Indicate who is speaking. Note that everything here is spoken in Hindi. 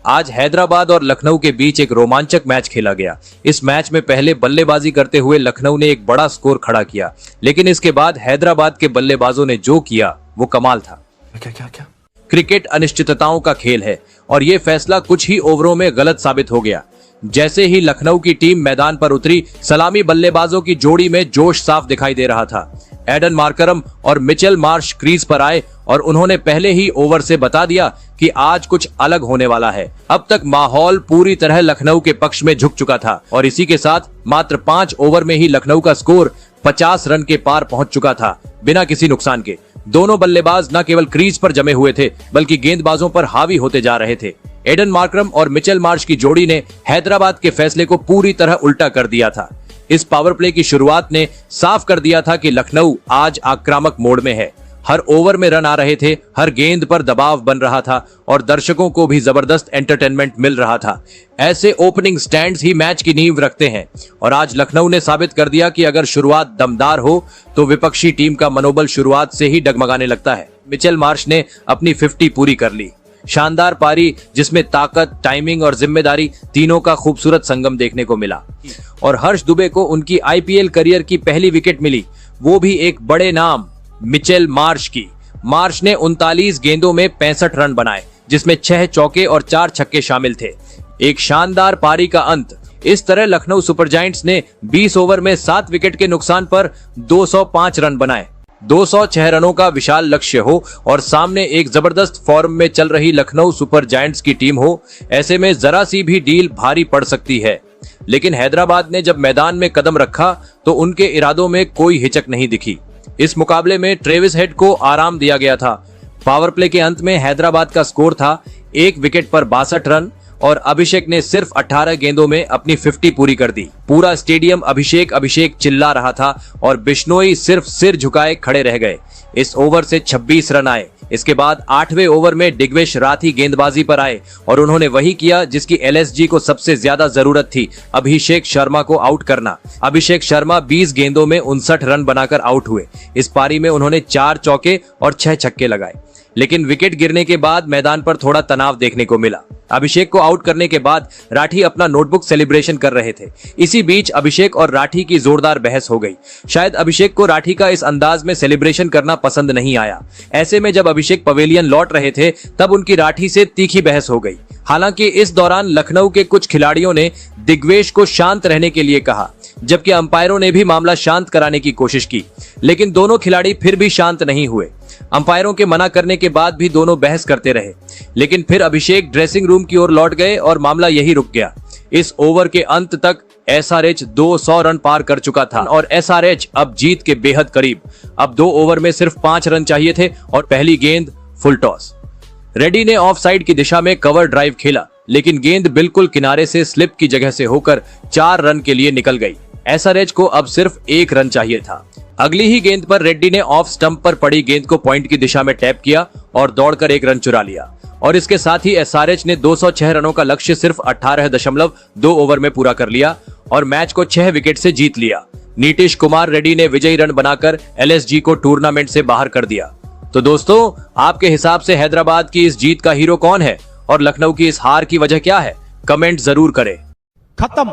Speaker 1: आज हैदराबाद और लखनऊ के बीच एक रोमांचक मैच खेला गया। इस मैच में पहले बल्लेबाजी करते हुए लखनऊ ने एक बड़ा स्कोर खड़ा किया, लेकिन इसके बाद हैदराबाद के बल्लेबाजों ने जो किया वो कमाल था।
Speaker 2: क्या?
Speaker 1: क्रिकेट अनिश्चितताओं का खेल है और ये फैसला कुछ ही ओवरों में गलत साबित हो गया। जैसे ही लखनऊ की टीम मैदान पर उतरी, सलामी बल्लेबाजों की जोड़ी में जोश साफ दिखाई दे रहा था। एडन मार्करम और मिचेल मार्श क्रीज पर आए और उन्होंने पहले ही ओवर से बता दिया कि आज कुछ अलग होने वाला है। अब तक माहौल पूरी तरह लखनऊ के पक्ष में झुक चुका था और इसी के साथ मात्र 5 ओवर में ही लखनऊ का स्कोर 50 रन के पार पहुंच चुका था, बिना किसी नुकसान के। दोनों बल्लेबाज न केवल क्रीज पर जमे हुए थे, बल्कि गेंदबाजों पर हावी होते जा रहे थे। एडन मार्करम और मिचेल मार्श की जोड़ी ने हैदराबाद के फैसले को पूरी तरह उल्टा कर दिया था। इस पावर प्ले की शुरुआत ने साफ कर दिया था कि लखनऊ आज आक्रामक मोड में है। हर ओवर में रन आ रहे थे, हर गेंद पर दबाव बन रहा था और दर्शकों को भी जबरदस्त एंटरटेनमेंट मिल रहा था। ऐसे ओपनिंग स्टैंड्स ही मैच की नींव रखते हैं और आज लखनऊ ने साबित कर दिया कि अगर शुरुआत दमदार हो तो विपक्षी टीम का मनोबल शुरुआत से ही डगमगाने लगता है। मिचेल मार्श ने अपनी 50 पूरी कर ली। शानदार पारी जिसमें ताकत, टाइमिंग और जिम्मेदारी तीनों का खूबसूरत संगम देखने को मिला। और हर्ष दुबे को उनकी आईपीएल करियर की पहली विकेट मिली, वो भी एक बड़े नाम मिचेल मार्श की। मार्श ने 39 गेंदों में 65 रन बनाए, जिसमें 6 चौके और 4 छक्के शामिल थे। एक शानदार पारी का अंत। इस तरह लखनऊ सुपर जायंट्स ने 20 ओवर में 7 विकेट के नुकसान पर 205 रन बनाए। 206 रनों का विशाल लक्ष्य हो और सामने एक जबरदस्त फॉर्म में चल रही लखनऊ सुपर जायंट्स की टीम हो, ऐसे में जरा सी भी डील भारी पड़ सकती है। लेकिन हैदराबाद ने जब मैदान में कदम रखा तो उनके इरादों में कोई हिचक नहीं दिखी। इस मुकाबले में ट्रेविस हेड को आराम दिया गया था। पावर प्ले के अंत में हैदराबाद का स्कोर था 1 विकेट पर 62 रन और अभिषेक ने सिर्फ 18 गेंदों में अपनी 50 पूरी कर दी। पूरा स्टेडियम अभिषेक चिल्ला रहा था और बिश्नोई सिर्फ सिर झुकाए खड़े रह गए। इस ओवर से 26 रन आए। इसके बाद 8वें ओवर में दिग्वेश राठी गेंदबाजी पर आए और उन्होंने वही किया जिसकी एलएसजी को सबसे ज्यादा जरूरत थी, अभिषेक शर्मा को आउट करना। अभिषेक शर्मा 20 गेंदों में 59 रन बनाकर आउट हुए। इस पारी में उन्होंने 4 चौके और 6 छक्के लगाए। लेकिन विकेट गिरने के बाद मैदान पर थोड़ा तनाव देखने को मिला। अभिषेक को आउट करने के बाद राठी अपना नोटबुक सेलिब्रेशन कर रहे थे। इसी बीच अभिषेक और राठी की जोरदार बहस हो गई। शायद अभिषेक को राठी का इस अंदाज में सेलिब्रेशन करना पसंद नहीं आया। ऐसे में जब अभिषेक पवेलियन लौट रहे थे तब उनकी राठी से तीखी बहस हो गई। हालांकि इस दौरान लखनऊ के कुछ खिलाड़ियों ने दिग्वेश को शांत रहने के लिए कहा, जबकि अंपायरों ने भी मामला शांत कराने की कोशिश की, लेकिन दोनों खिलाड़ी फिर भी शांत नहीं हुए। अंपायरों के मना करने के बाद भी दोनों बहस करते रहे, लेकिन फिर अभिषेक ड्रेसिंग रूम की ओर लौट गए और मामला यही रुक गया। इस ओवर के अंत तक एसआरएच 200 रन पार कर चुका था और एसआरएच अब जीत के बेहद करीब। अब 2 ओवर में सिर्फ 5 रन चाहिए थे और पहली गेंद फुल टॉस। रेड्डी ने ऑफ साइड की दिशा में कवर ड्राइव खेला, लेकिन गेंद बिल्कुल किनारे से स्लिप की जगह से होकर 4 रन के लिए निकल गई। एसआरएच को अब सिर्फ 1 रन चाहिए था। अगली ही गेंद पर रेड्डी ने ऑफ स्टंप पर पड़ी गेंद को पॉइंट की दिशा में टैप किया और दौड़कर 1 रन चुरा लिया और इसके साथ ही एसआरएच ने 206 रनों का लक्ष्य सिर्फ 18.2 ओवर में पूरा कर लिया और मैच को 6 विकेट से जीत लिया। नीतीश कुमार रेड्डी ने विजयी रन बनाकर एलएसजी को टूर्नामेंट से बाहर कर दिया। तो दोस्तों, आपके हिसाब से हैदराबाद की इस जीत का हीरो कौन है और लखनऊ की इस हार की वजह क्या है? कमेंट जरूर करें।
Speaker 2: खत्म।